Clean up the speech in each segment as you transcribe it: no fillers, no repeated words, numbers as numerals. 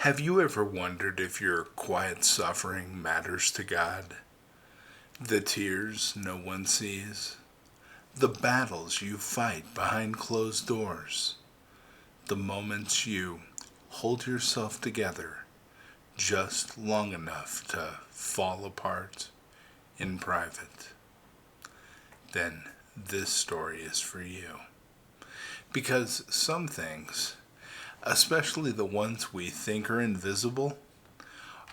Have you ever wondered if your quiet suffering matters to God? The tears no one sees, the battles you fight behind closed doors, the moments you hold yourself together just long enough to fall apart in private. Then this story is for you. Because some things, especially the ones we think are invisible,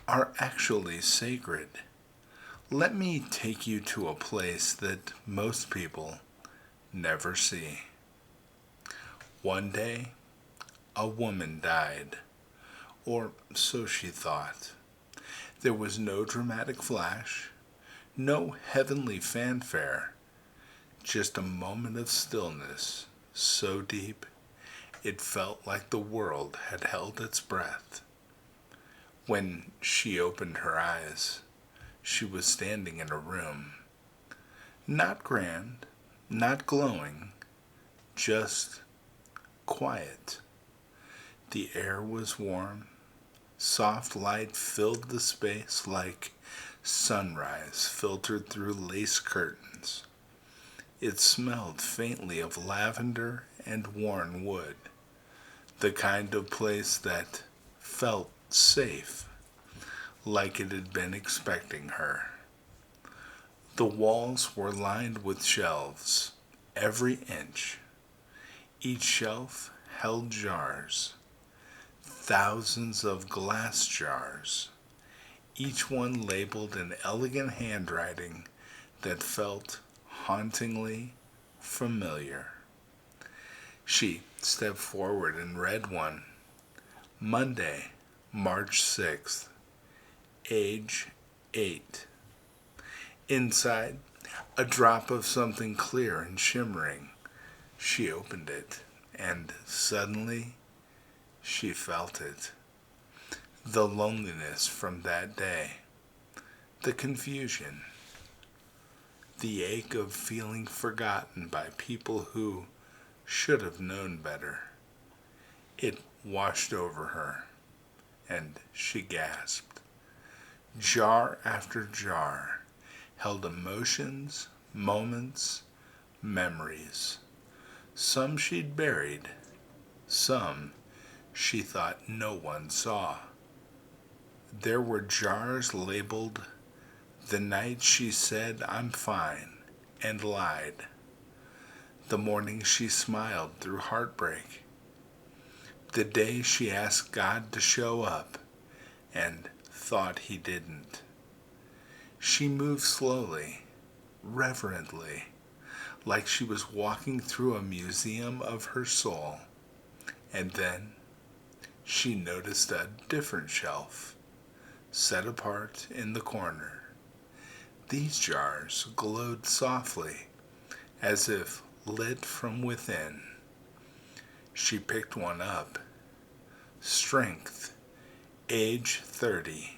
are actually sacred. Let me take you to a place that most people never see. One day, a woman died, or so she thought. There was no dramatic flash, no heavenly fanfare, just a moment of stillness so deep it felt like the world had held its breath. When she opened her eyes, she was standing in a room. Not grand, not glowing, just quiet. The air was warm. Soft light filled the space like sunrise filtered through lace curtains. It smelled faintly of lavender and worn wood, the kind of place that felt safe, like it had been expecting her. The walls were lined with shelves, every inch. Each shelf held jars, thousands of glass jars, each one labeled in elegant handwriting that felt hauntingly familiar. She stepped forward and read one. Monday, March 6th, age 8. Inside, a drop of something clear and shimmering. She opened it, and suddenly she felt it. The loneliness from that day, the confusion, the ache of feeling forgotten by people who should have known better. It washed over her, and she gasped. Jar after jar held emotions, moments, memories. Some she'd buried, some she thought no one saw. There were jars labeled the night she said I'm fine and lied. The morning she smiled through heartbreak. The day she asked God to show up and thought he didn't. She moved slowly, reverently, like she was walking through a museum of her soul. And then she noticed a different shelf, set apart in the corner. These jars glowed softly, as if lit from within. She picked one up. Strength, age 30.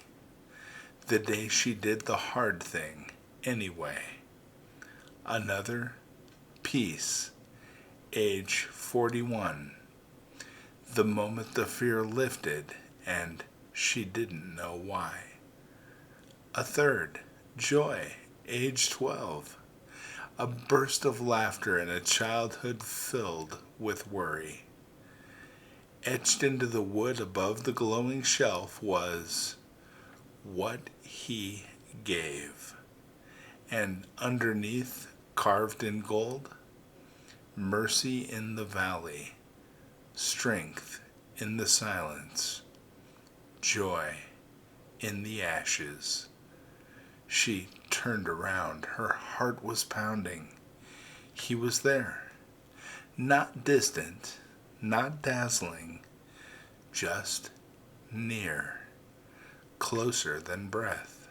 The day she did the hard thing anyway. Another, peace, age 41. The moment the fear lifted and she didn't know why. A third, joy, age 12. A burst of laughter in a childhood filled with worry. Etched into the wood above the glowing shelf was what he gave. And underneath, carved in gold, mercy in the valley, strength in the silence, joy in the ashes. She turned around. Her heart was pounding. He was there. Not distant, not dazzling, just near, closer than breath.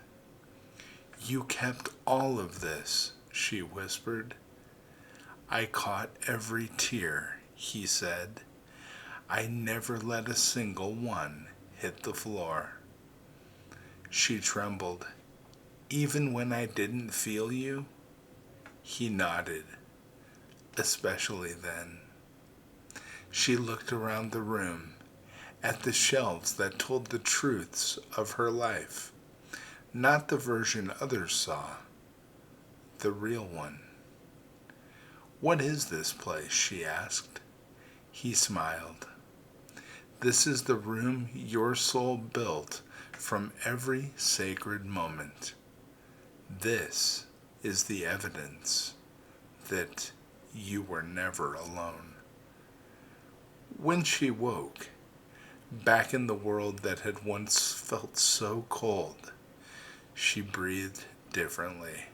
You kept all of this, she whispered. I caught every tear, he said. I never let a single one hit the floor. She trembled. Even when I didn't feel you? He nodded, especially then. She looked around the room. at the shelves that told the truths of her life, not the version others saw, the real one. "What is this place?" she asked. He smiled. "This is the room your soul built from every sacred moment. This is the evidence that you were never alone." When she woke, back in the world that had once felt so cold, she breathed differently.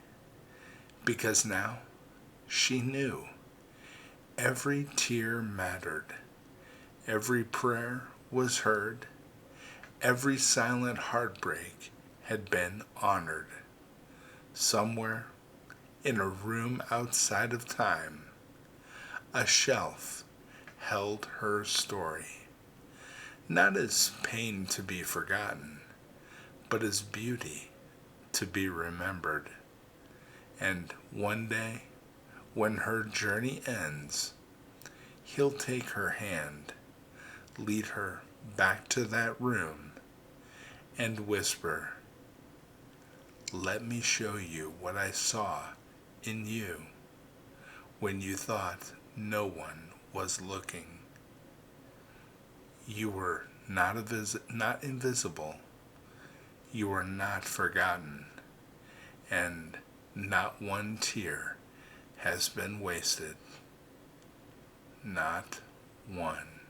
Because now she knew every tear mattered, every prayer was heard, every silent heartbreak had been honored. Somewhere in a room outside of time, a shelf held her story, not as pain to be forgotten, but as beauty to be remembered. And one day, when her journey ends, he'll take her hand, lead her back to that room, and whisper, "Let me show you what I saw in you when you thought no one was looking. You were not invisible, you were not forgotten, and not one tear has been wasted. Not one."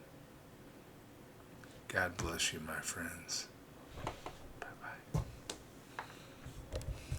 God bless you, my friends.